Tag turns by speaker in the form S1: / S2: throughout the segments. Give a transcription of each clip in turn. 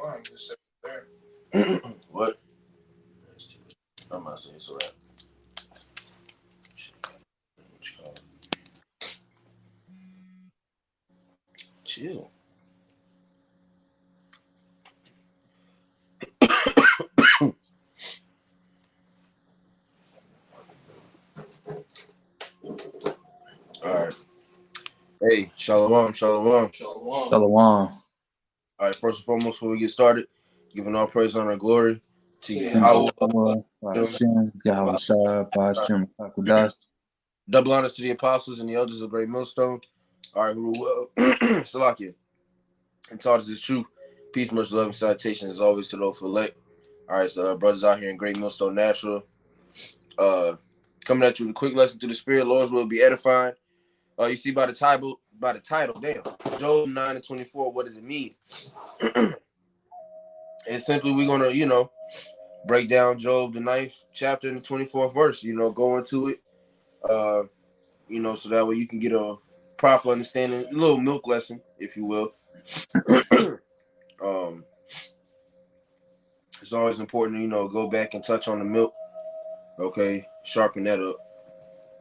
S1: line. Just sit there.
S2: What? I'm not saying so that. Chill. All right. Hey, shalom, shalom.
S1: Shalom.
S3: Shalom.
S2: All right, first and foremost, before we get started, giving all praise, honor, and glory to
S1: Yeah.
S2: Yahweh. Double honors to the apostles and the elders of Great Millstone. All right, who Salakia. And taught us his truth. Peace, much love, and salutations as always to those for elect. All right, so brothers out here in Great Millstone Natural. Coming at you with a quick lesson through the Spirit. Lord's will be edifying. You see by the title, damn. Job 9:24, what does it mean? And simply we're gonna, break down Job the 9th chapter and the 24th verse, go into it. So that way you can get a proper understanding, a little milk lesson, if you will. It's always important to, go back and touch on the milk. Okay, sharpen that up.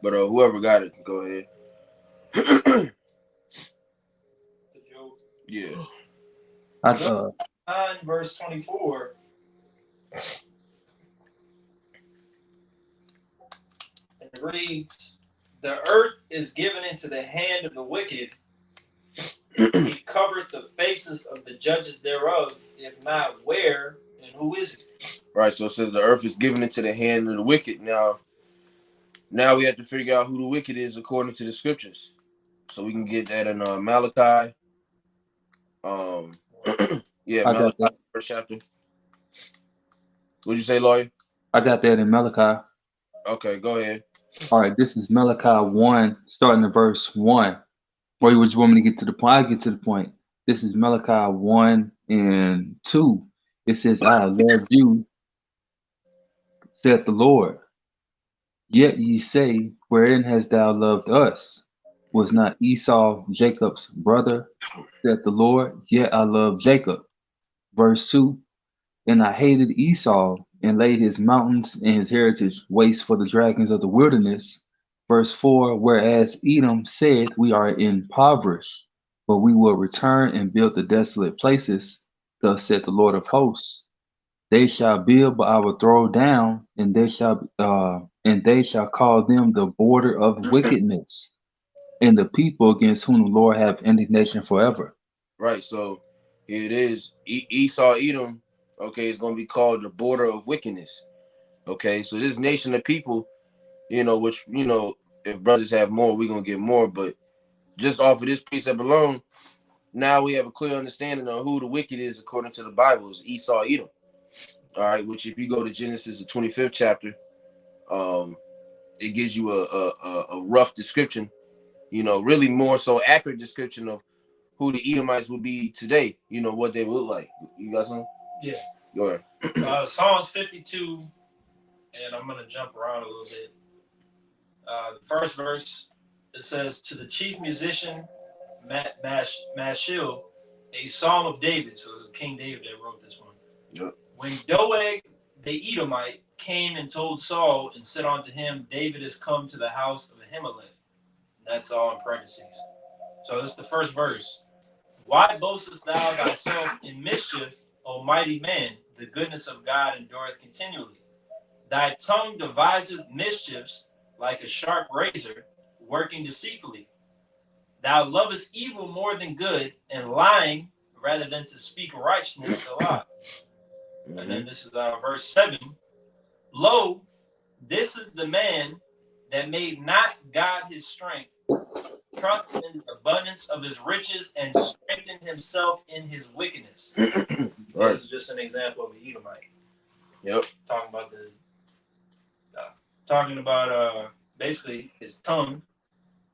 S2: But whoever got it, go ahead.
S1: The Job.
S2: Yeah.
S1: 9 verse 24. It reads, "The earth is given into the hand of the wicked. He covereth the faces of the judges thereof. If not, where and who is it?"
S2: Right, so it says the earth is given into the hand of the wicked. Now we have to figure out who the wicked is according to the scriptures. So we can get that in Malachi. Malachi, first chapter. What'd you say, lawyer?
S3: I got that in Malachi.
S2: Okay, go ahead.
S3: All right, this is Malachi 1, starting at verse 1. Or would you want me to get to the point? I'll get to the point. This is Malachi 1 and 2. It says, "I have loved you, saith the Lord. Yet ye say, wherein hast thou loved us? Was not Esau Jacob's brother, saith the Lord? Yet I love Jacob." Verse 2, "And I hated Esau, and laid his mountains and his heritage waste for the dragons of the wilderness." Verse 4, "Whereas Edom said, we are impoverished, but we will return and build the desolate places. Thus said the Lord of hosts, they shall build, but I will throw down, and they shall call them the border of wickedness, and the people against whom the Lord have indignation forever."
S2: Right, so here it is. Esau, Edom, okay, it's going to be called the border of wickedness. Okay, so this nation of people, which, if brothers have more, we're going to get more. But just off of this precept alone, now we have a clear understanding of who the wicked is according to the Bible, is Esau, Edom. All right, which if you go to Genesis, the 25th chapter, it gives you a rough description, really more so accurate description of who the Edomites would be today, what they would look like. You got something?
S1: Yeah.
S2: Go ahead.
S1: Psalms 52, and I'm going to jump around a little bit. The first verse, it says, "To the chief musician, Mashil, a psalm of David." So this is King David that wrote this one.
S2: Yep.
S1: "When Doeg the Edomite came and told Saul and said unto him, David is come to the house of Ahimelech." That's all in parentheses. So this is the first verse. "Why boastest thou thyself in mischief, O mighty man? The goodness of God endureth continually. Thy tongue deviseth mischiefs like a sharp razor, working deceitfully. Thou lovest evil more than good, and lying rather than to speak righteousness a lie." And then this is verse 7. "Lo, this is the man that made not God his strength, trust in the abundance of his riches, and strengthened himself in his wickedness."
S2: Right.
S1: This is just an example of the Edomite.
S2: Yep.
S1: Talking about basically his tongue.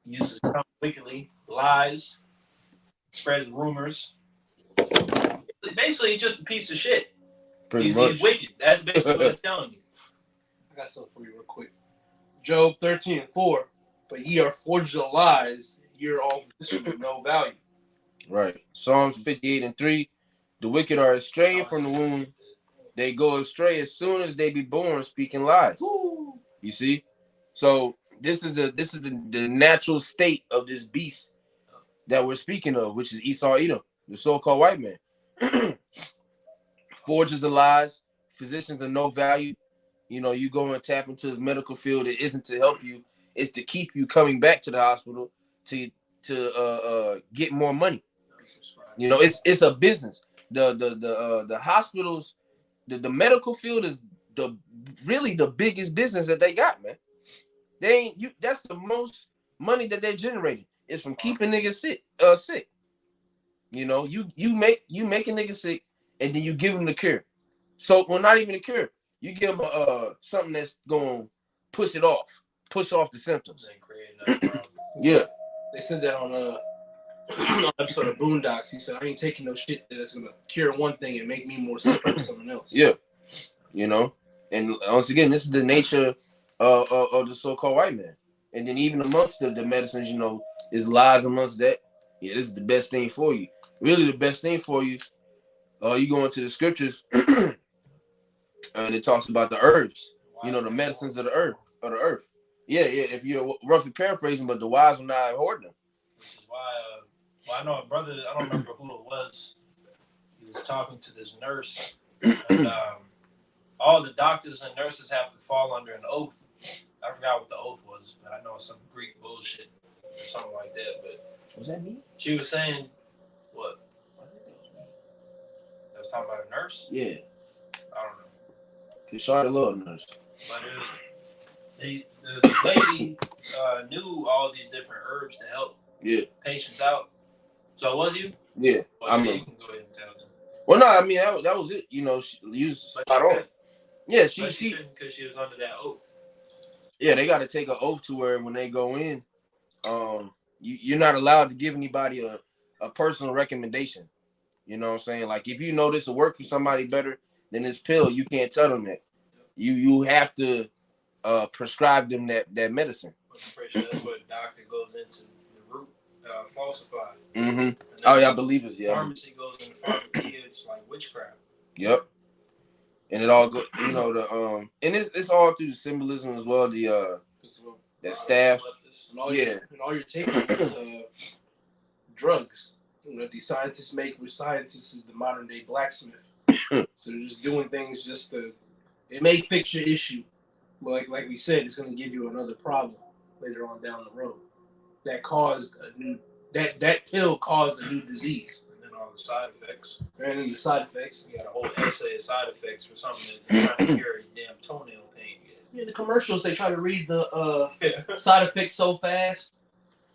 S1: He uses his tongue wickedly, lies, spreads rumors. Basically, just a piece of shit.
S2: Pretty much.
S1: He's wicked. That's basically what it's telling you.
S4: I got something for you real quick. Job 13:4. "But ye are forged of lies, ye are all position with no value."
S2: Right. Psalms 58:3. The wicked are estrayed from the womb. They go astray as soon as they be born, speaking lies. You see? So this is the natural state of this beast that we're speaking of, which is Esau Edom, the so-called white man. Forgers of lies, physicians of no value. You know, you go and tap into his medical field. It isn't to help you; it's to keep you coming back to the hospital to get more money. You know, it's a business. The hospitals, the medical field is really the biggest business that they got, man. They ain't you. That's the most money that they're generating. It's from keeping niggas sick. You know, you make a nigga sick, and then you give him the cure. So, well, not even a cure. You give him something that's gonna push off the symptoms. Yeah,
S4: They said that on an episode of Boondocks. He said, "I ain't taking no shit that's gonna cure one thing and make me more sick for something else."
S2: Yeah, you know, and once again, this is the nature of the so-called white man. And then even amongst the medicines, you know, is lies amongst that. Yeah, this is the best thing for you. Really, the best thing for you. You go into the scriptures, and it talks about the herbs. You know, the medicines of the earth. Yeah. If you're roughly paraphrasing, but the wise will not hoard them.
S1: Which is why, I know a brother. I don't remember who it was. He was talking to this nurse, and all the doctors and nurses have to fall under an oath. I forgot what the oath was, but I know it's some Greek bullshit or something like that. But
S2: What's that mean?
S1: she was saying, what? I was talking about a nurse?
S2: Yeah.
S1: I don't know.
S2: Cause Charlotte love nurse.
S1: But the lady knew all these different herbs to help patients out. So was you?
S2: Yeah.
S1: Well, you can go ahead and tell them.
S2: Well, no, I mean that was it. You know, she was spot on. Yeah, she
S1: couldn't because she was under that oath.
S2: Yeah, they got to take an oath to where when they go in, you're not allowed to give anybody a personal recommendation. You know what I'm saying? Like if you know this will work for somebody better than this pill, you can't tell them that. You have to prescribe them that medicine.
S1: I'm pretty sure that's what a doctor goes into the root falsified.
S2: Mm-hmm. Oh yeah, I believe it. Yeah.
S1: Pharmacy goes into pharmacy. It's like witchcraft.
S2: Yep. And it all go, you know, and it's all through the symbolism as well. The that staff.
S4: And all you're taking is drugs. You know, these scientists make with scientists is the modern day blacksmith. So they're just doing things just to it may fix your issue. But like we said, it's gonna give you another problem later on down the road. That caused that pill caused a new disease.
S1: And then all the side effects.
S4: And then the side effects.
S1: You got a whole essay of side effects for something that trying to cure your damn toenail pain.
S4: In the commercials, they try to read the side effects so fast.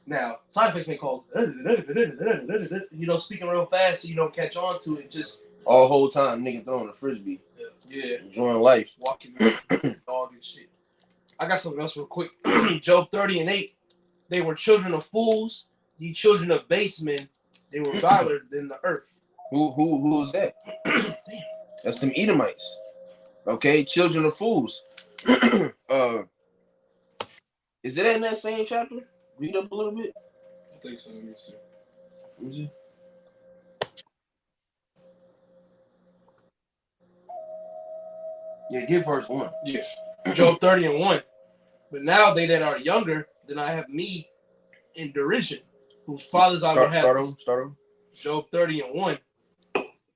S4: Now, side effects may cause, speaking real fast so you don't catch on to it. Just
S2: all whole time, nigga throwing a frisbee.
S4: Yeah.
S2: Enjoying life.
S4: Walking dog and shit. I got something else real quick. Job 30:8. They were children of fools, ye children of base men. They were viler than the earth.
S2: Who's that?
S4: Damn.
S2: That's them Edomites. Okay, children of fools. Is it in that same chapter? Read up a little bit.
S4: I think so. Let me see.
S2: Is it? Yeah, give verse 1.
S4: Yeah. Job 30:1. But now they that are younger than I have me in derision, whose fathers I will have.
S2: Start on.
S4: Job 30:1.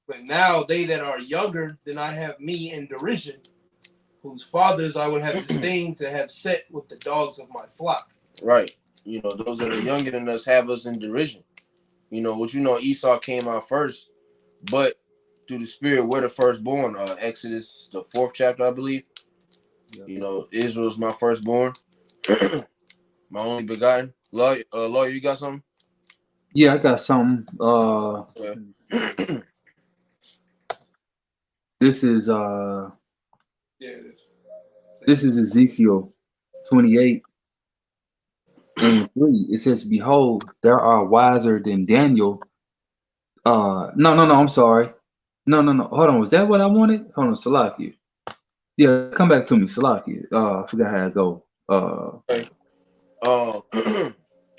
S4: But now they that are younger than I have me in derision, whose fathers I would have disdained to have set with the dogs of my flock.
S2: Right. You know, those that are younger than us have us in derision. You know, Esau came out first, but through the spirit, we're the firstborn. Exodus, the 4th chapter, I believe. Yeah. You know, Israel's my firstborn. My only begotten. Lawyer, you got something?
S3: Yeah, I got something. This is
S4: yeah, it is.
S3: This is Ezekiel 28 and 3. It says, "Behold, there are wiser than Daniel." No, I'm sorry. No. Hold on. Was that what I wanted? Hold on, Salakia. Yeah, come back to me, Salakia. I forgot how to go.
S2: Okay.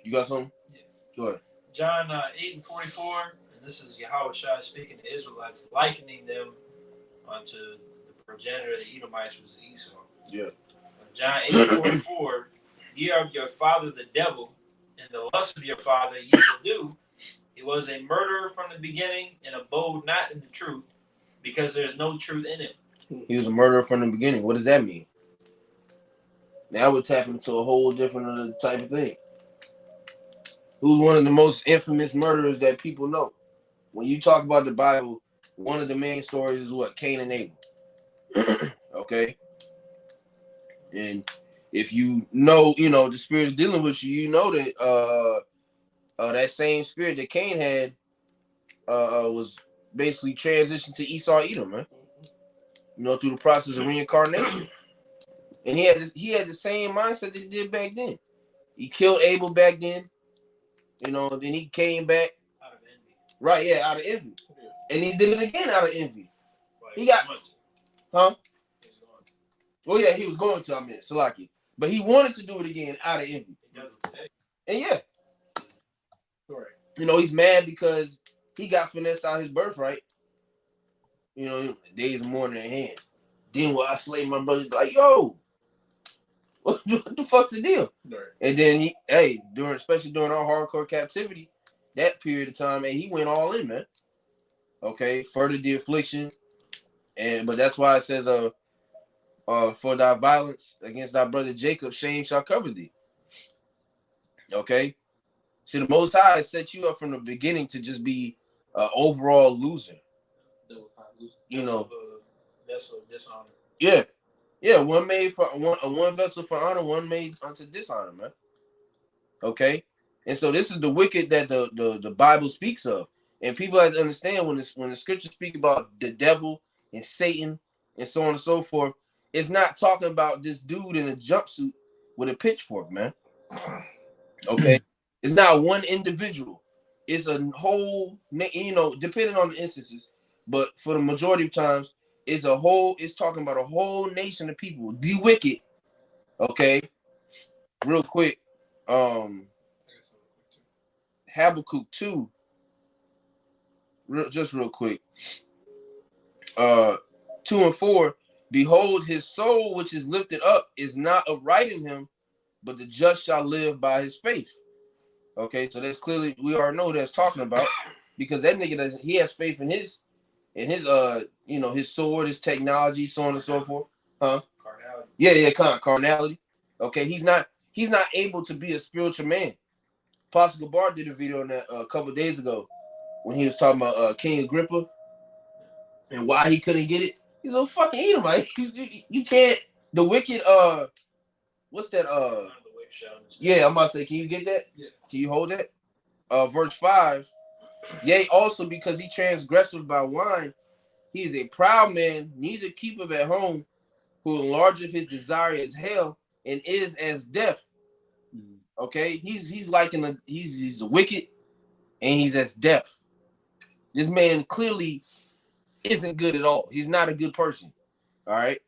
S2: You got something?
S1: Yeah.
S2: Go ahead.
S1: John 8:44, and this is Yahweh Shai speaking to Israelites, likening them unto the progenitor of the Edomites, was Esau.
S2: Yeah.
S1: John 8:44, ye are of your father the devil, and the lust of your father ye will do. He was a murderer from the beginning, and abode not in the truth, because there is no truth in him.
S2: He was a murderer from the beginning. What does that mean? Now we're tapping into a whole different type of thing. Who's one of the most infamous murderers that people know? When you talk about the Bible, one of the main stories is what? Cain and Abel. Okay? And if you know, the spirit's dealing with you, you know that that same spirit that Cain had was basically transitioned to Esau Edom, man. Through the process of reincarnation. And he had the same mindset that he did back then. He killed Abel back then. Then he came back.
S1: Out of envy.
S2: Right, yeah, out of envy. And he did it again out of envy.
S1: Like,
S2: He got, huh? Well, yeah, he was going to, Salaki. But he wanted to do it again out of envy.
S1: He does it today.
S2: And yeah.
S4: Right.
S2: He's mad because he got finessed out his birthright. Days of mourning at hand. Then when I slay my brother, like, yo, what the fuck's the deal?
S4: Right.
S2: And then especially during our hardcore captivity, that period of time, he went all in, man. Okay, further the affliction, but that's why it says, for thy violence against thy brother Jacob, shame shall cover thee. Okay, see, the Most High set you up from the beginning to just be an overall loser.
S1: Vessel of dishonor.
S2: Yeah, one vessel for honor, one made unto dishonor, man. Okay, and so this is the wicked that the Bible speaks of, and people have to understand when the scriptures speak about the devil and Satan and so on and so forth, it's not talking about this dude in a jumpsuit with a pitchfork, man. Okay, it's not one individual. It's a whole, depending on the instances, but for the majority of times, it's talking about a whole nation of people. The wicked. Okay, real quick. Habakkuk 2. Just real quick. 2 and 4. Behold, his soul which is lifted up is not upright in him, but the just shall live by his faith. Okay, so that's clearly, we already know what that's talking about, because that nigga he has faith in his his sword, his technology, so on and so forth. Huh?
S1: Carnality.
S2: Yeah, carnality. Okay, he's not able to be a spiritual man. Apostle Gabar did a video on that a couple of days ago when he was talking about King Agrippa and why he couldn't get it. He's a fucking Edomite. You can't. The wicked. What's that? Yeah, I'm about to say. Can you get that?
S1: Yeah.
S2: Can you hold that? Verse 5. Yea, also because he transgressed by wine, he is a proud man, neither keepeth at home, who enlargeth his desire as hell, and is as death. Okay, he's like he's a wicked, and he's as deaf. This man clearly isn't good at all. He's not a good person. All right.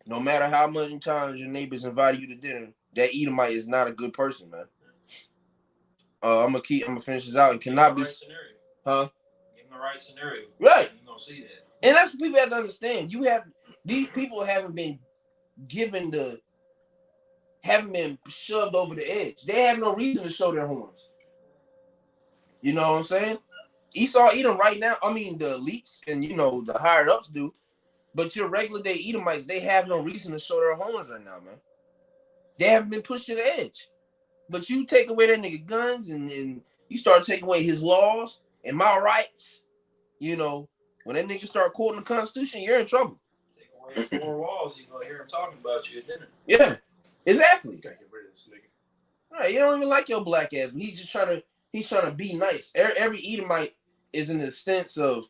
S2: No matter how many times your neighbors invite you to dinner, that Edomite is not a good person, man. I'm gonna finish this out. It cannot be. Huh?
S1: Give him the right scenario.
S2: Right.
S1: You're gonna see that.
S2: And that's what people have to understand. These people haven't been shoved over the edge. They have no reason to show their horns. You know what I'm saying? Esau Edom right now, the elites and the higher ups do, but your regular day Edomites, they have no reason to show their horns right now, man. They haven't been pushed to the edge. But you take away that nigga guns and you start taking away his laws and my rights, when that nigga start quoting the Constitution, you're in trouble.
S1: Take away 4 walls, you're gonna hear him talking about you at dinner.
S2: Yeah, exactly.
S4: Gotta get rid of this nigga.
S2: All right, you don't even like your black ass, but he's trying to be nice. Every Edomite is in the sense of,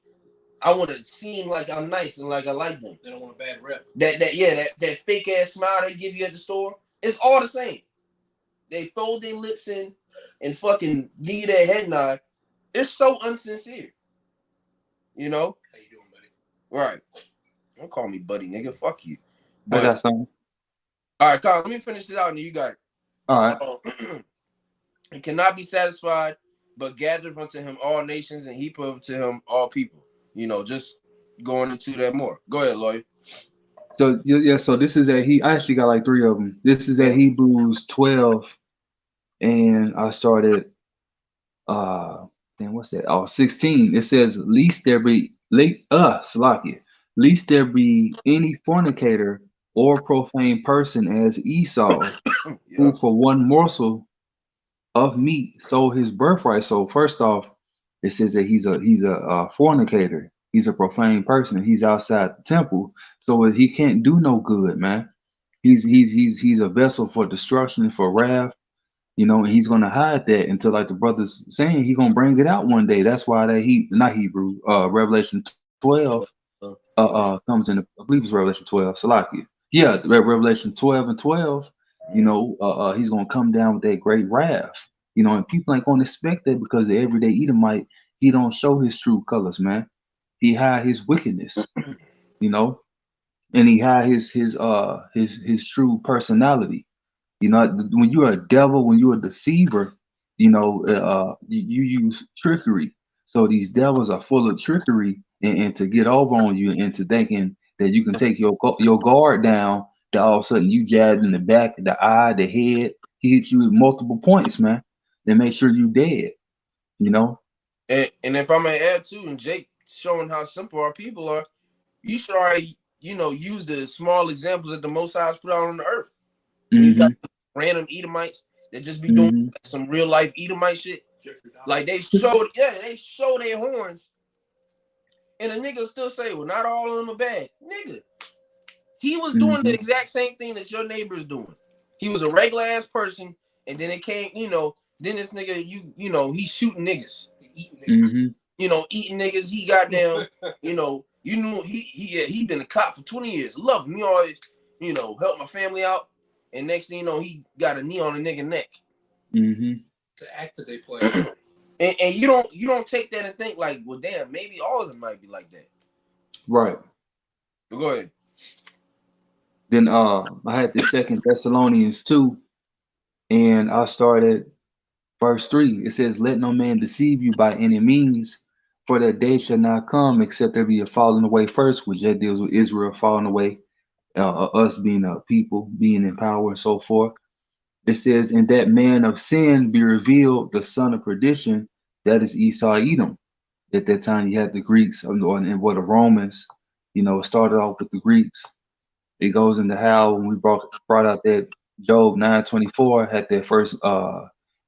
S2: I want to seem like I'm nice and like I like them.
S4: They don't want a bad rep.
S2: That fake ass smile they give you at the store, it's all the same. They fold their lips in and fucking give you that head nod. It's so unsincere.
S4: How you doing, buddy?
S2: Right. Don't call me buddy, nigga. Fuck you.
S3: I got something.
S2: All right, Colin, let me finish this out and you got it.
S3: All right.
S2: It cannot be satisfied but gathereth unto him all nations, and heapeth unto him all people. You know, just going into that more. Go ahead, lawyer.
S3: So yeah, so this is I actually got like three of them. This is at Hebrews 12, and I started then what's that? Oh, 16. It says, least there be Salakia, least there be any fornicator or profane person as Esau, who
S2: Yep.
S3: for one morsel of meat sold his birthright. So first off, it says that he's a fornicator. He's a profane person. He's outside the temple, so he can't do no good, man. He's a vessel for destruction, for wrath. You know, and he's gonna hide that until, like the brother's saying, he's gonna bring it out one day. That's why that not Hebrew, Revelation 12 comes in, I believe it's Revelation 12, Salakia. Yeah, Revelation 12 and 12, you know, he's gonna come down with that great wrath. You know, and people ain't gonna expect that because the everyday Edomite, he don't show his true colors, man. He hide his wickedness, you know, and he hide his true personality. You know, when you're a devil, when you're a deceiver, you know, you use trickery. So these devils are full of trickery, and to get over on you into thinking that you can take your guard down, that all of a sudden you jabbed in the back, the eye, the head. He hits you with multiple points, man. Then make sure you dead. You know.
S2: And if I may add too, and Jake showing how simple our people are, you should already, you know, use the small examples that the Most High has put out on the earth. When you got random Edomites that just be doing some real life Edomite shit, like they show their horns, and a nigga still say, well, not all of them are bad. Nigga, he was doing the exact same thing that your neighbor is doing. He was a regular ass person, and then it came, you know, then this nigga, you know, he's shooting niggas, eating niggas, you know, eating niggas. He got down, you know, he been a cop for 20 years. Love me, always, you know, help my family out. And next thing you know, he got a knee on a nigga neck.
S4: The act that they play.
S2: And you don't take that and think like, well, damn, maybe all of them might be like that.
S3: Right.
S2: But go ahead.
S3: Then I had the 2 Thessalonians 2, and I started verse 3. It says, let no man deceive you by any means, for that day shall not come except there be a falling away first, which that deals with Israel falling away, us being a people, being in power and so forth. It says, and that man of sin be revealed, the son of perdition, that is Esau Edom. At that time, you had the Greeks and what the Romans, you know, started off with the Greeks. It goes into how when we brought out that Job 9:24 had their first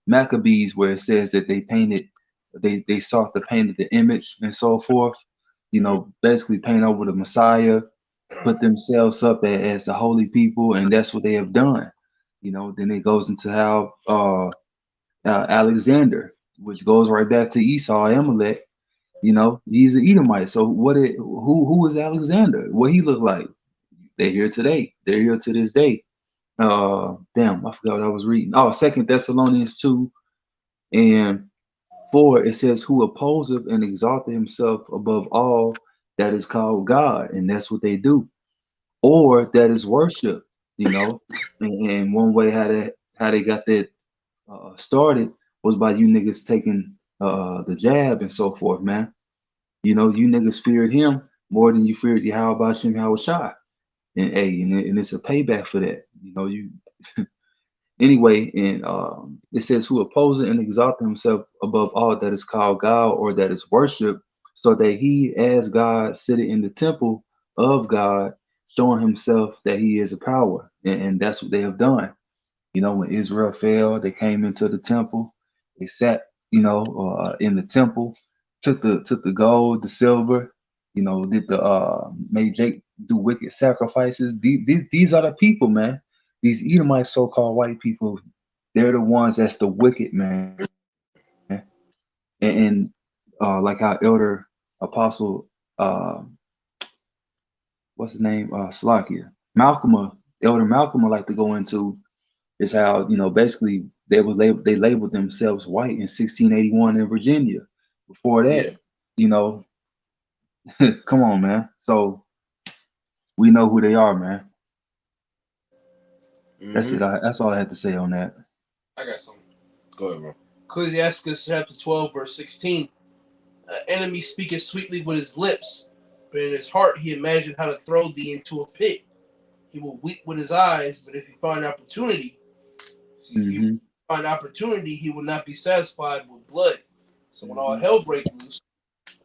S3: Maccabees, where it says that they sought to paint the image and so forth. You know, basically paint over the Messiah, put themselves up as the holy people, and that's what they have done. You know, then it goes into how Alexander, which goes right back to Esau, Amalek. You know, he's an Edomite. So who is Alexander? What he look like? They're here today. They're here to this day. Damn, I forgot what I was reading. Oh, 2 Thessalonians 2 and 4, it says, who opposeth and exalteth himself above all that is called God, and that's what they do, or that is worship. You know, and one way how they got that started was by you niggas taking the jab and so forth, man. You know, you niggas feared him more than you feared Yahweh Hashem Yahushua. And hey, and it's a payback for that. You know, you anyway, and it says who opposes and exalts himself above all that is called God or that is worship, so that he as God sitteth in the temple of God, showing himself that he is a power. And that's what they have done. You know, when Israel fell, they came into the temple, they sat, you know, in the temple, took the gold, the silver, you know, did the made Jake do wicked sacrifices. These are the people, man. These Edomite so-called white people, they're the ones that's the wicked, man. And like our elder apostle, what's his name? Slakia. Elder Malcolm would like to go into is how, you know, basically they labeled themselves white in 1681 in Virginia. Before that, you know, come on, man. So we know who they are, man. That's it. That's all I had to say on that.
S4: I got something.
S2: Go ahead, bro.
S4: Ecclesiastes chapter 12, verse 16. Enemy speaketh sweetly with his lips, but in his heart he imagined how to throw thee into a pit. He will weep with his eyes, but if he find opportunity, he will not be satisfied with blood. So when all hell breaks loose,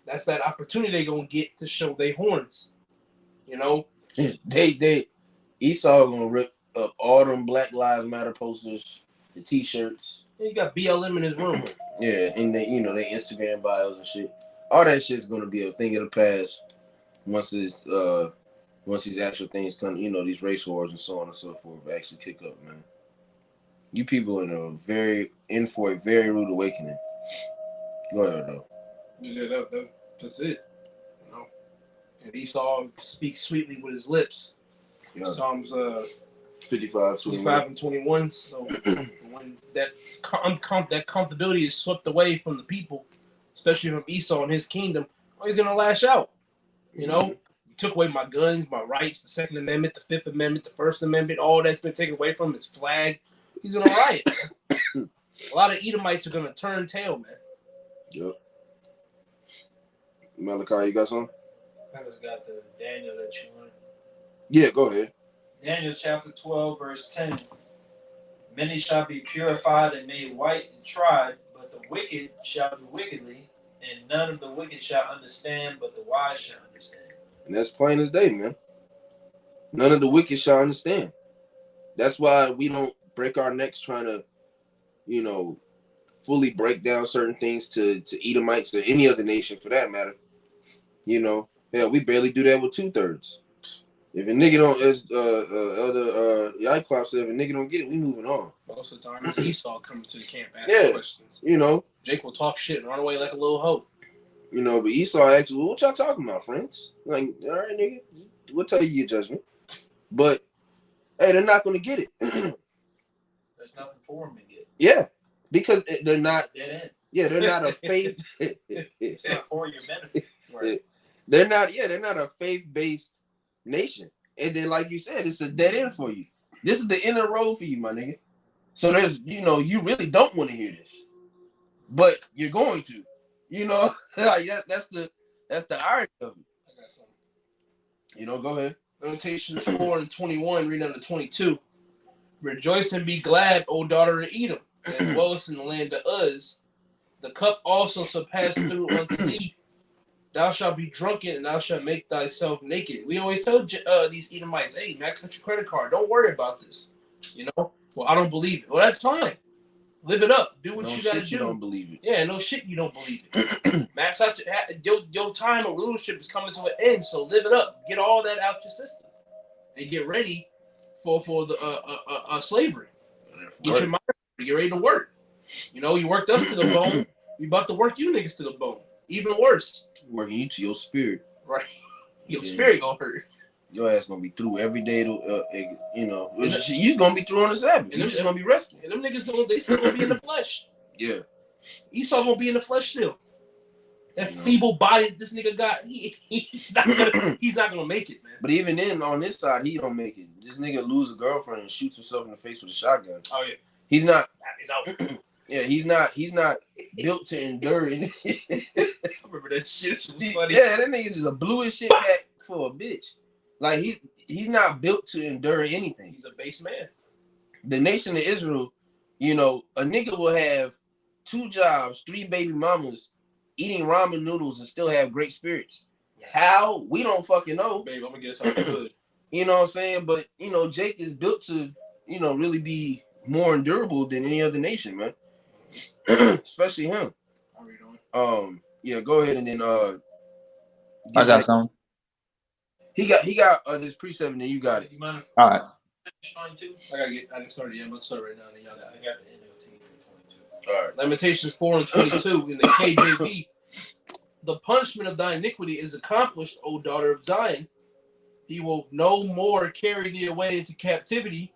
S4: that's that opportunity they're gonna get to show their horns. You know?
S2: They Esau gonna rip up all them Black Lives Matter posters, the t-shirts.
S4: He got BLM in his room.
S2: Yeah, and they, they Instagram bios and shit. All that shit's gonna be a thing of the past once these actual things come, these race wars and so on and so forth actually kick up, man. You people in for a very rude awakening. Go ahead though.
S4: Yeah, that's it. And Esau speaks sweetly with his lips. Yeah. Psalms
S2: 55
S4: and 21. So when that comfortability is swept away from the people, especially from Esau and his kingdom, he's gonna lash out. You took away my guns, my rights, the Second Amendment, the Fifth Amendment, the First Amendment, all that's been taken away from him, his flag. He's gonna riot. A lot of Edomites are gonna turn tail, man.
S2: Yep. Malachi, you got something?
S1: I just got the Daniel that you want.
S2: Yeah, go ahead.
S1: Daniel chapter 12, verse 10. Many shall be purified and made white and tried, but the wicked shall do wickedly, and none of the wicked shall understand, but the wise shall understand.
S2: And that's plain as day, man. None of the wicked shall understand. That's why we don't break our necks trying to, fully break down certain things to Edomites or any other nation for that matter. Hell, we barely do that with 2/3. If a nigga don't, as Elder Yaquab said, if a nigga don't get it, we moving on.
S4: Most of the time, it's Esau coming to the camp asking questions. Jake will talk shit and run away like a little hoe.
S2: But Esau actually, what y'all talking about, friends? Like, all right, nigga, we'll tell you your judgment. But, hey, they're not going to get it.
S1: There's nothing for them to get.
S2: Yeah, because they're not.
S1: Dead end.
S2: Yeah, they're not a faith.
S1: It's not for your benefit. Right.
S2: They're not a faith-based nation. And then, like you said, it's a dead end for you. This is the inner road for you, my nigga. So there's, you really don't want to hear this, but you're going to, like that's the irony of it.
S4: I got something.
S2: Go ahead.
S4: Lamentations 4 and 21, read under 22. Rejoice and be glad, O daughter of Edom, that dwellest in the land of Uz. The cup also shall pass through unto thee. Thou shalt be drunken, and thou shalt make thyself naked. We always tell these Edomites, hey, max out your credit card. Don't worry about this. Well, I don't believe it. Well, that's fine. Live it up. Do what you got to do.
S2: You don't believe it.
S4: Yeah, no shit, you don't believe it. Max out your time of rulership is coming to an end, so live it up. Get all that out your system, and get ready for the slavery. Get your mind ready. Get ready to work. You worked us to the bone. We about to work you niggas to the bone. Even worse.
S2: Working you to your spirit.
S4: Right. Your spirit gonna hurt.
S2: Your ass gonna be through every day. You's gonna be through on the Sabbath. You're just gonna be resting.
S4: And them niggas, they still gonna be in the flesh.
S2: Yeah.
S4: Esau gonna be in the flesh still. That feeble body this nigga got, he's not gonna make it, man.
S2: But even then, on this side, he don't make it. This nigga lose a girlfriend and shoots himself in the face with a shotgun.
S4: Oh yeah.
S2: He's not.
S4: He's out.
S2: Yeah, he's not built to endure it.
S4: I remember that shit. Funny.
S2: Yeah, that nigga just a bluish shit back for a bitch. Like he's not built to endure anything.
S4: He's a base man.
S2: The nation of Israel, a nigga will have 2 jobs, 3 baby mamas, eating ramen noodles and still have great spirits. How? We don't fucking know.
S4: Babe, I'm gonna get something good.
S2: You know what I'm saying? But Jake is built to, really be more endurable than any other nation, man. Especially him.
S4: How are you doing?
S2: Yeah, go ahead and then
S3: I got something.
S2: He got this precept and then you got it.
S1: You mind if
S3: All right.
S1: I
S4: I started yet. I'm gonna start right now. And I got the NLT for 22.
S2: All right.
S4: Lamentations 4 and 22 in the KJV. The punishment of thy iniquity is accomplished, O daughter of Zion. He will no more carry thee away into captivity.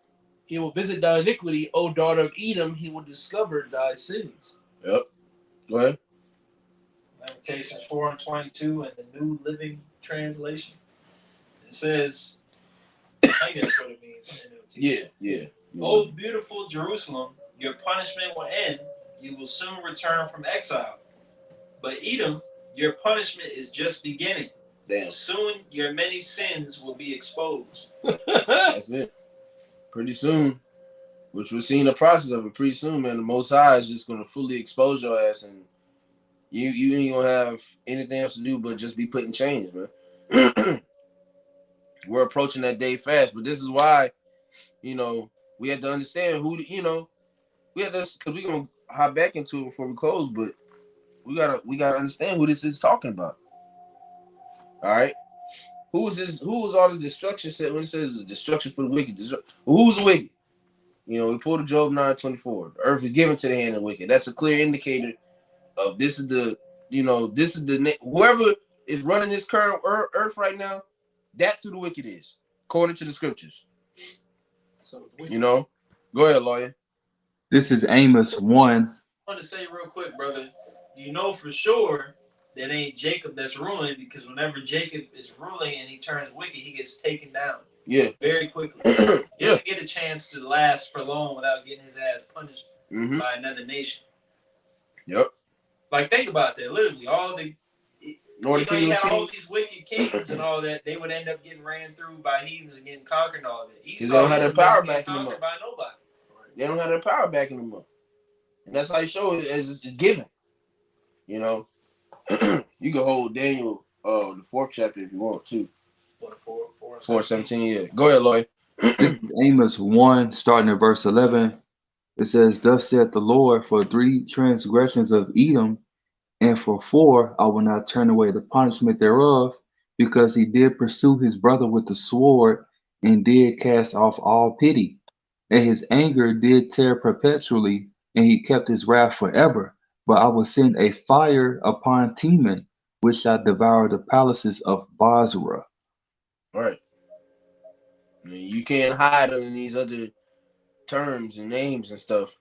S4: He will visit thy iniquity, O daughter of Edom. He will discover thy sins.
S2: Yep. Go ahead.
S1: Lamentations 4 and 22 in the New Living Translation. It says, I think that's what it means.
S2: Yeah.
S1: Oh, beautiful Jerusalem, your punishment will end, you will soon return from exile. But Edom, your punishment is just beginning.
S2: Damn.
S1: Soon your many sins will be exposed.
S2: That's it. Pretty soon, which we're seeing the process of it. Pretty soon, man, the Most High is just gonna fully expose your ass, and you ain't gonna have anything else to do but just be put in chains, man. We're approaching that day fast, but this is why, you know, we have to understand who, you know, we have to, because we're gonna hop back into it before we close, but we gotta understand who this is talking about. All right, who is this? Who is all this destruction said when it says destruction for the wicked? Who's the wicked? You know, we pulled the Job 9:24. The earth is given to the hand of the wicked. That's a clear indicator of this is the, you know, this is the whoever is running this current earth right now. That's who the wicked is, according to the scriptures.
S4: So
S2: You know, go ahead, lawyer.
S3: This is Amos 1.
S1: I want to say real quick, brother, you know for sure that ain't Jacob that's ruling, because whenever Jacob is ruling and he turns wicked, he gets taken down.
S2: Yeah.
S1: Very quickly. He doesn't get a chance to last for long without getting his ass punished by another nation.
S2: Yep.
S1: Like, think about that. Literally, all the you had all these wicked kings and all that, they would end up getting ran through by heathens and getting conquered and all that.
S2: They don't have their power backing them up.
S1: By nobody.
S2: They don't have their power backing them up. And that's how you show it as it's given. You know, you can hold Daniel, the 4th chapter if you want to. 4:17, yeah. Go ahead, Lloyd.
S3: This is Amos 1, starting at verse 11. It says, Thus saith the Lord, for 3 transgressions of Edom, and for 4 I will not turn away the punishment thereof, because he did pursue his brother with the sword, and did cast off all pity. And his anger did tear perpetually, and he kept his wrath forever. But I will send a fire upon Teman, which shall devour the palaces of Basra.
S2: All right. I mean, you can't hide under these other terms and names and stuff.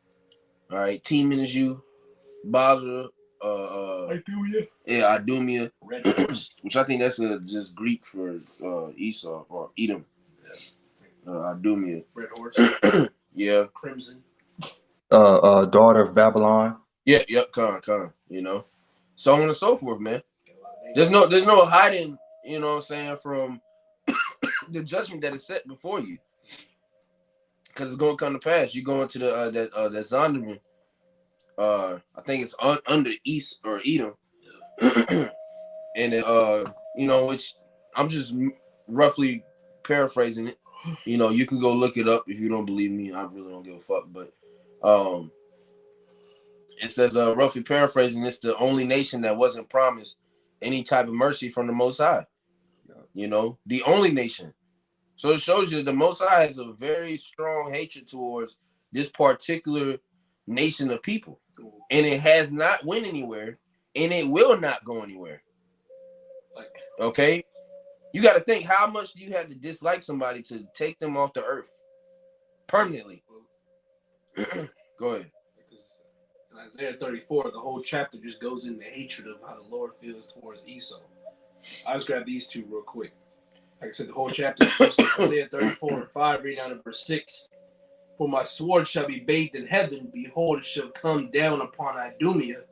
S2: All right. Teman is you. Basra.
S4: Idumea.
S2: Yeah, Idumea.
S4: Red horse.
S2: Which I think that's just Greek for Esau or Edom. Idumea.
S4: Red horse.
S2: Yeah.
S4: Crimson.
S3: Daughter of Babylon.
S2: Yep, Khan, you know. So on and so forth, man. There's no hiding, you know what I'm saying, from the judgment that is set before you. Because it's going to come to pass. You're going to that Zondervan. I think it's under East or Edom. And you know, which I'm just roughly paraphrasing it. You know, you can go look it up if you don't believe me. I really don't give a fuck. But it says, roughly paraphrasing, it's the only nation that wasn't promised any type of mercy from the Most High. You know, the only nation. So it shows you the Most High has a very strong hatred towards this particular nation of people. And it has not went anywhere, and it will not go anywhere. Okay? You got to think, how much do you have to dislike somebody to take them off the earth permanently? Go ahead.
S4: In Isaiah 34, the whole chapter just goes into hatred of how the Lord feels towards Esau. I'll just grab these two real quick. Like I said, the whole chapter is Isaiah 34:5, reading out of verse 6. For my sword shall be bathed in heaven. Behold, it shall come down upon Idumea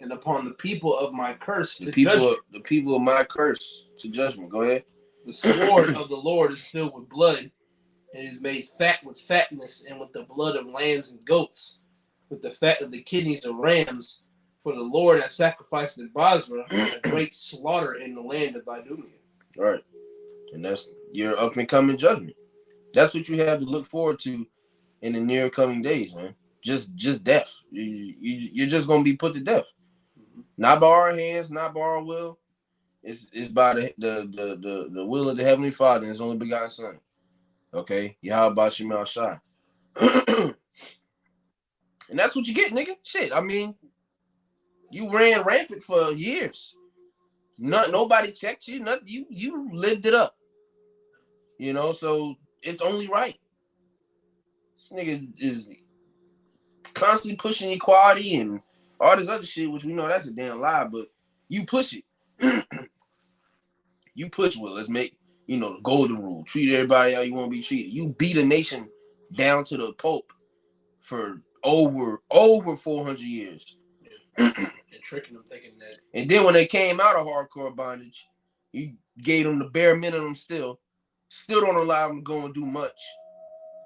S4: and upon the people of my curse to judgment.
S2: The people of my curse to judgment. Go ahead.
S4: The sword of the Lord is filled with blood, and is made fat with fatness, and with the blood of lambs and goats, with the fat of the kidneys of rams. For the Lord hath sacrificed in Basra a great slaughter in the land of Idumea.
S2: All right. And that's your up and coming judgment. That's what you have to look forward to in the near coming days, man. Just death. You're just gonna be put to death. Not by our hands, not by our will. It's by the will of the Heavenly Father and His only begotten Son. Okay? Yahweh Shema Shai. And that's what you get, nigga. Shit. I mean, you ran rampant for years. Nobody checked you. You lived it up. You know, so it's only right. This nigga is constantly pushing equality and all this other shit, which we know that's a damn lie, but you push it. You push, well, let's make, you know, the golden rule. Treat everybody how you want to be treated. You beat a nation down to the Pope for over 400 years.
S4: And tricking them, thinking that.
S2: And then when they came out of hardcore bondage, you gave them the bare minimum still don't allow them to go and do much.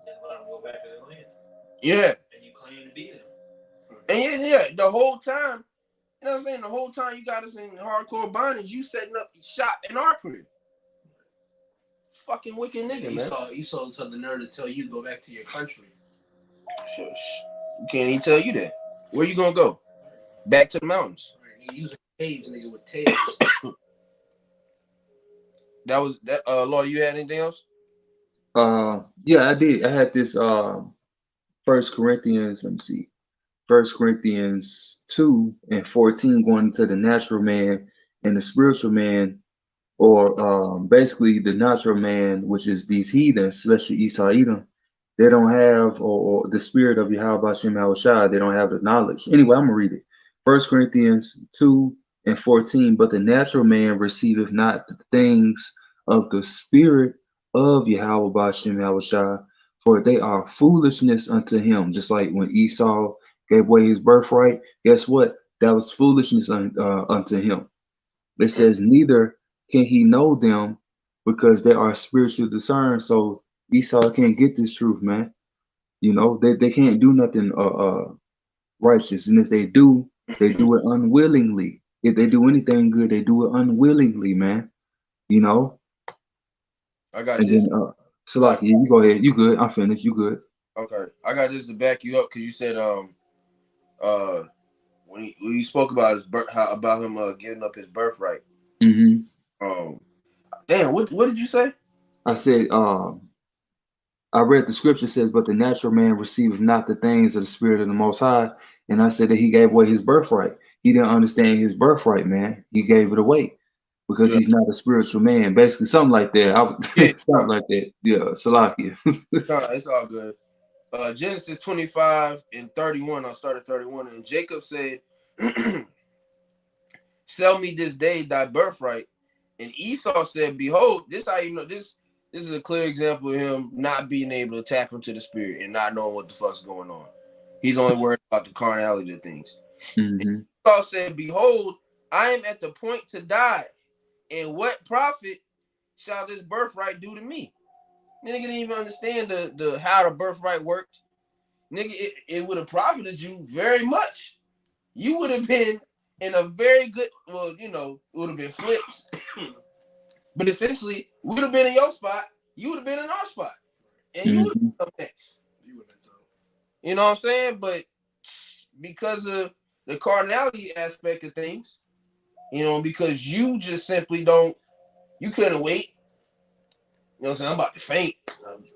S1: Then let them go back to their land.
S2: Yeah.
S1: And you claim to be them.
S2: And yeah, the whole time, you know what I'm saying? The whole time you got us in hardcore bondage, you setting up shop in our crib. Fucking wicked nigga, man.
S4: Esau had the nerve to tell you to go back to your country.
S2: Shush. You can't even tell you that. Where you gonna go? Back to the mountains.
S4: Right, nigga, using caves, nigga, with tails.
S2: That was that. Law, you had anything else?
S3: Yeah, I did. I had this First Corinthians. Let me see. First Corinthians 2:14 going into the natural man and the spiritual man, or basically the natural man, which is these heathens, especially Esau, Edom. They don't have, or the spirit of Yahweh Hashem Yahushua, they don't have the knowledge. Anyway, I'm gonna read it. First Corinthians 2:14. But the natural man receiveth not the things of the spirit of Yahweh Hashem Yahushua, for they are foolishness unto him. Just like when Esau gave away his birthright, guess what? That was foolishness unto him. It says, neither can he know them because they are spiritually discerned. So Esau can't get this truth, man. You know, they can't do nothing righteous. And if they do it unwillingly. If they do anything good, they do it unwillingly, man. You know?
S2: I got
S3: and
S2: this.
S3: Then Salaki, you go ahead. You good. I'm finished. You good.
S2: Okay. I got this to back you up because you said when he spoke about his about him giving up his birthright.
S3: Mm-hmm.
S2: Damn, what did you say?
S3: I said, I read the scripture says, but the natural man receiveth not the things of the spirit of the Most High. And I said that he gave away his birthright. He didn't understand his birthright, man. He gave it away because he's not a spiritual man. Basically, something like that. Something like that. Yeah, Salakia.
S2: It's all good. Genesis 25:31. I'll start at 31. And Jacob said, sell me this day thy birthright. And Esau said, behold, this how you know this is a clear example of him not being able to tap into the spirit and not knowing what the fuck's going on. He's only worried about the carnality of things.
S3: Mm-hmm.
S2: Esau said, behold, I am at the point to die. And what profit shall this birthright do to me? Nigga didn't even understand the how the birthright worked. Nigga, it would have profited you very much. You would have been in a very good, well, you know, it would have been flips. But essentially, we would have been in your spot. You would have been in our spot. And you would have been up next. You know what I'm saying? But because of the carnality aspect of things, you know, because you just simply you couldn't wait. You know what I'm saying? I'm about to faint.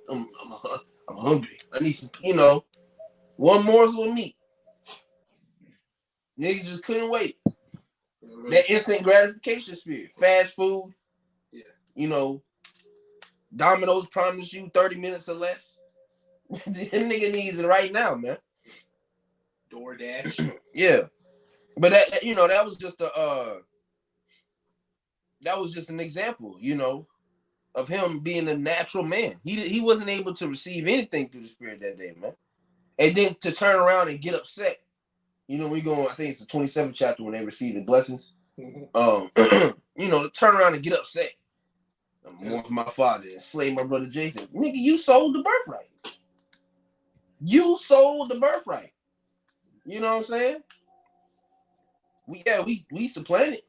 S2: I'm hungry. I need some, you know, one morsel of meat. Nigga just couldn't wait. That instant gratification spirit. Fast food.
S4: Yeah.
S2: You know, Domino's promise you 30 minutes or less. That nigga needs it right now, man.
S4: DoorDash.
S2: Yeah. But that, you know, that was just an example, you know, of him being a natural man. He wasn't able to receive anything through the spirit that day, man. And then to turn around and get upset. You know, we go, I think it's the 27th chapter when they received the blessings. You know, to turn around and get upset. I'm more for my father and slay my brother Jacob. Nigga, you sold the birthright. You sold the birthright. You know what I'm saying? We supplanted.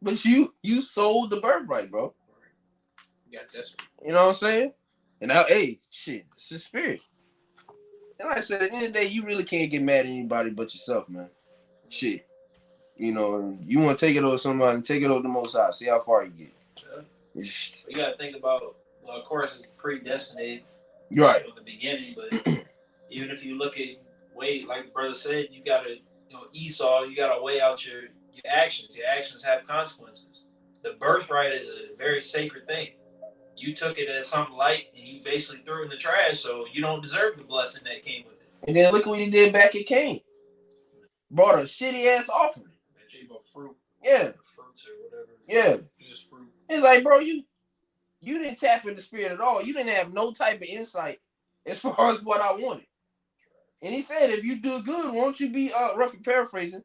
S2: But you sold the birthright, bro.
S4: You got desperate.
S2: You know what I'm saying? And now, hey, shit, it's the spirit. And like I said, at the end of the day, you really can't get mad at anybody but yourself, man. Shit. You know, you want to take it over somebody, take it over the Most High. See how far you get.
S1: You got to think about, well, of course, it's predestinated
S2: right
S1: from the beginning, but even if you look at, like the brother said, you got to, you know, Esau, you got to weigh out your actions. Your actions have consequences. The birthright is a very sacred thing. You took it as something light and you basically threw it in the trash, so you don't deserve the blessing that came with it.
S2: And then look what he did back at Cain. Brought a shitty ass offering.
S4: Gave up fruit.
S2: Yeah.
S1: Fruits or whatever.
S2: Yeah.
S4: Just fruit.
S2: It's like, bro, you didn't tap in the spirit at all. You didn't have no type of insight as far as what I wanted. And he said, if you do good, won't you be roughly paraphrasing?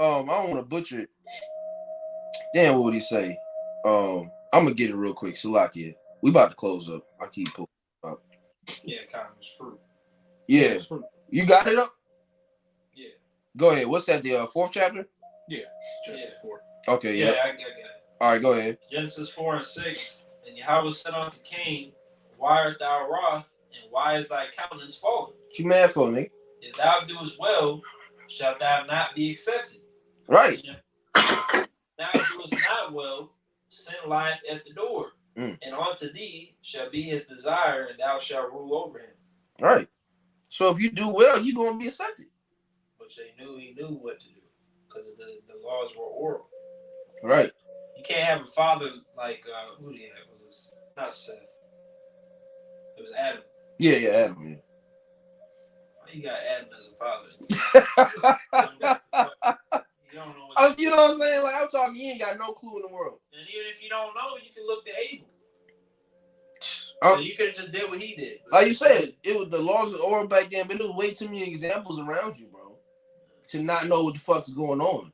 S2: I don't want to butcher it. Damn, what would he say? I'm gonna get it real quick. Salakia. We about to close up. I keep pulling up.
S1: Yeah, kind of fruit.
S2: Yeah.
S4: It's fruit.
S2: You got it up?
S1: Yeah.
S2: Go ahead. What's that? The fourth chapter?
S4: Yeah. Genesis 4.
S2: Okay,
S1: Yeah,
S2: yeah.
S1: I got it.
S2: All right, go ahead.
S1: Genesis 4 and 6. And Yahweh said unto Cain, why art thou wroth, and why is thy countenance fallen?
S2: What you mad for, nigga?
S1: If thou doest well, shalt thou not be accepted.
S2: Right.
S1: Thou doest not well, sin lieth at the door,
S2: Mm.
S1: and unto thee shall be his desire, and thou shalt rule over him.
S2: Right. So if you do well, you're gonna be accepted.
S1: But he knew what to do, because the laws were oral.
S2: Right.
S1: You can't have a father like who did he have? Was this not Seth? It was Adam.
S2: Yeah, Adam. Yeah.
S1: Why you got Adam as a father? You don't know what
S2: You know what I'm saying? Like I'm talking, you ain't got no clue in the world.
S1: And even if you don't know, you can look to Abel.
S2: So
S1: you could have just did what he did.
S2: Like you said, it was the laws of oral back then, but there was way too many examples around you, bro, to not know what the fuck's going on.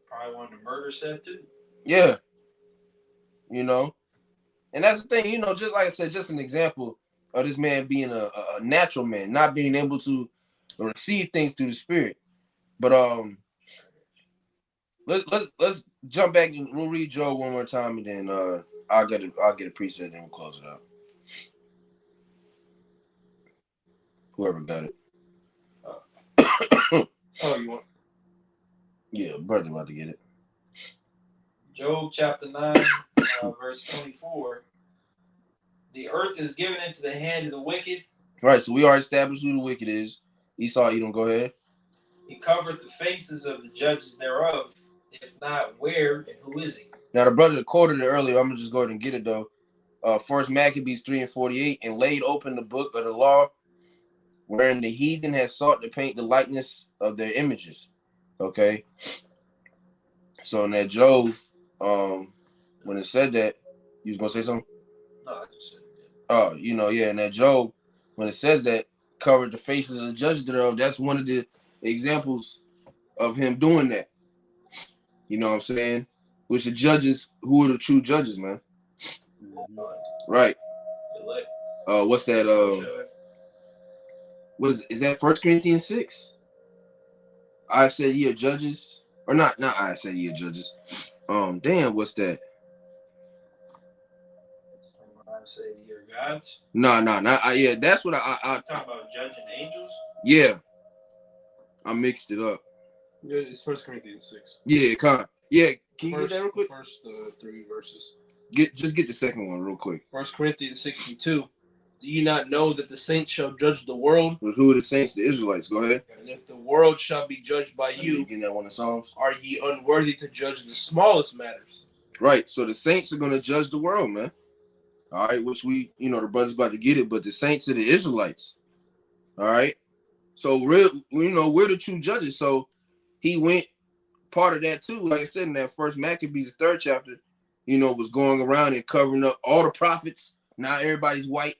S1: Probably wanted to murder Seth too.
S2: Yeah. You know? And that's the thing, you know, just like I said, just an example of this man being a natural man, not being able to receive things through the spirit. But let's jump back and we'll read Job one more time, and then I'll get a preset and we'll close it out. Whoever got it.
S4: Oh, you want?
S2: Yeah, brother about to get it.
S1: Job chapter 9, verse 24. The earth is given into the hand of the wicked.
S2: Right, so we already established who the wicked is. Esau, Edom, go ahead.
S1: He covered the faces of the judges thereof. If not, where and who is he?
S2: Now the brother quoted it earlier. I'm gonna just go ahead and get it though. First Maccabees 3:48, and laid open the book of the law, wherein the heathen has sought to paint the likeness of their images. Okay. So in that Job, when it said that, you was gonna say something?
S1: No, I just said it.
S2: Oh, you know, yeah, in that Job, when it says that, covered the faces of the judges thereof, that's one of the examples of him doing that. You know what I'm saying? Which the judges, who are the true judges, man? Right.
S1: Elect.
S2: What's that? Is that 1 Corinthians 6? I said ye are judges. Or not I said ye are judges. Damn, what's that?
S1: I say you're gods.
S2: No, yeah, that's what I
S1: talking about judging angels.
S2: Yeah, I mixed it up.
S4: Yeah, it's 1 Corinthians 6.
S2: Yeah, can you get that real quick?
S4: First 3 verses.
S2: Get the second one real quick.
S4: 1 Corinthians 6:2. Do you not know that the saints shall judge the world?
S2: Who are the saints? The Israelites. Go ahead.
S4: And if the world shall be judged by you,
S2: getting that one of the Psalms.
S4: Are ye unworthy to judge the smallest matters?
S2: Right. So the saints are going to judge the world, man. All right. Which the brother's about to get it, but the saints are the Israelites. All right. So we're the true judges. So he went part of that too. Like I said in that first Maccabees, the 3rd chapter, was going around and covering up all the prophets. Now everybody's white,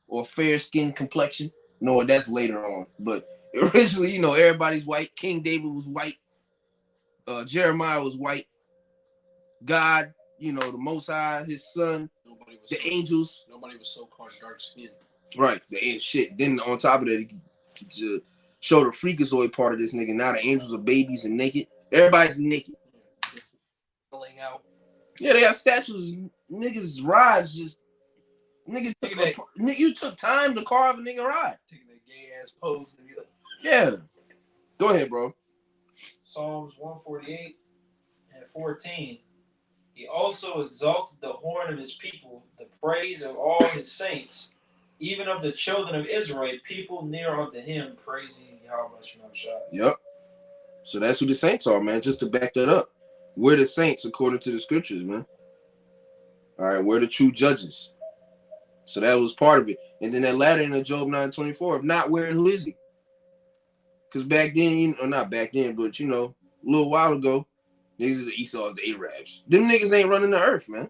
S2: or fair skin complexion. No, that's later on. But originally, everybody's white. King David was white. Jeremiah was white. God, the Most High, his son, angels.
S4: Nobody was so-called dark skin.
S2: Right. Shit. Then on top of that, to show the freakazoid part of this nigga. Now the angels are babies and naked. Everybody's naked.
S4: Laying out.
S2: Yeah, they got statues. Niggas rides just. Nigga, you took time to carve a nigga ride.
S4: Taking that gay ass pose.
S2: Yeah. Go ahead, bro.
S1: Psalms 148 and 14. He also exalted the horn of his people, the praise of all his saints, even of the children of Israel, people near unto him, praising Yahweh Shemashah.
S2: Yep. So that's who the saints are, man. Just to back that up. We're the saints according to the scriptures, man. All right, we're the true judges. So that was part of it. And then that latter in the Job 9:24, if not, where and who is he? Because back then, or not back then, but a little while ago, niggas are the Esau, the Arabs. Them niggas ain't running the earth, man.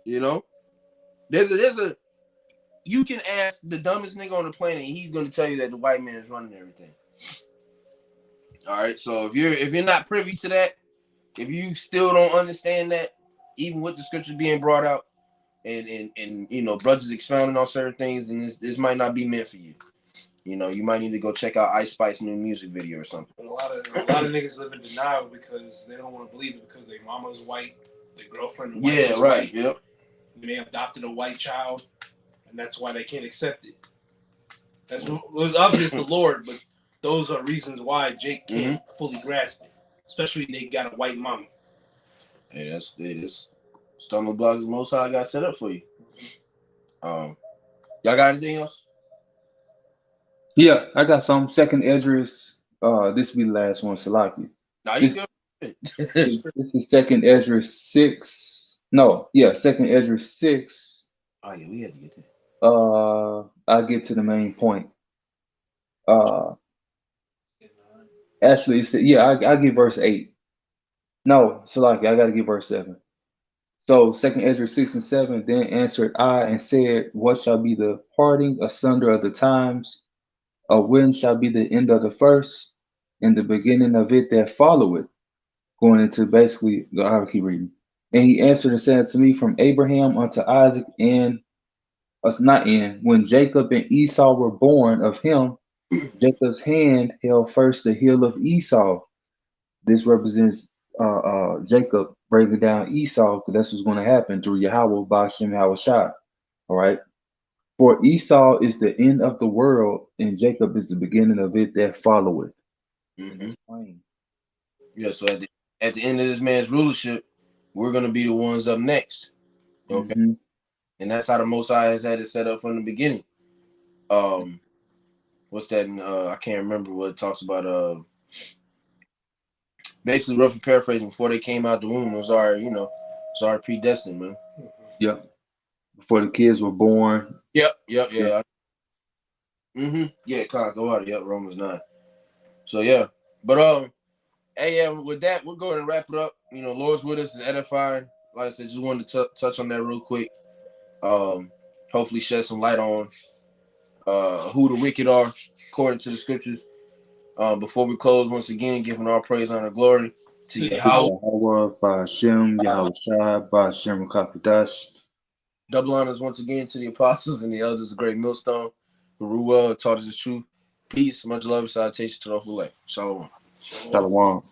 S2: There's you can ask the dumbest nigga on the planet, and he's gonna tell you that the white man is running everything. All right, so if you're not privy to that, if you still don't understand that, even with the scriptures being brought out, and you know, brothers expounding on certain things, then this might not be meant for you. You know, you might need to go check out Ice Spice's new music video or something.
S4: But a lot of niggas live in denial because they don't want to believe it because their mama is white, their girlfriend is white.
S2: Yeah, right.
S4: White.
S2: Yep.
S4: They may have adopted a white child, and that's why they can't accept it. That's obviously it's the Lord, but those are reasons why Jake can't fully grasp it, especially they got a white mama.
S2: Hey, that's stumbling blocks the Most High got set up for you. Y'all got anything else?
S3: Yeah, I got some. Second Esdras. This will be the last one, Salaki.
S2: Nah, you good.
S3: This is Second Esdras 6. No, yeah, Second Esdras 6.
S2: Oh yeah, we had to get that.
S3: I'll get to the main point. Actually, I get verse 8. No, Salaki, I gotta get verse 7. So Second Esdras 6 and 7. Then answered I and said, what shall be the parting asunder of the times? Or when shall be the end of the first, and the beginning of it that followeth? Going into basically, I'll keep reading. And he answered and said to me, from Abraham unto Isaac, and when Jacob and Esau were born of him, Jacob's hand held first the heel of Esau. This represents Jacob breaking down Esau, because that's what's going to happen through Yahweh, Bashem, Yahushua. All right. For Esau is the end of the world, and Jacob is the beginning of it that followeth.
S2: Yeah, so at the end of this man's rulership, we're gonna be the ones up next. Okay. And that's how the Most High has had it set up from the beginning. What's that? I can't remember what it talks about. Basically, roughly paraphrasing, before they came out the womb, it was already predestined, man.
S3: Yep. Before the kids were born.
S2: Yep. Yeah. Yeah, go out. Yep, Romans 9. So yeah, but hey, yeah, with that, we're going to wrap it up. You know, Lord's with us is edifying. Like I said, just wanted to touch on that real quick. Hopefully shed some light on who the wicked are according to the scriptures. Before we close, once again, giving all praise, honor, glory to
S3: Yahweh, Bashem, Yahushua, Bashem, Kapidash.
S2: Double honors once again to the apostles and the elders of Great Millstone, who taught us the truth. Peace, much love, and salutation to the whole life. Shalom.
S3: Shalom.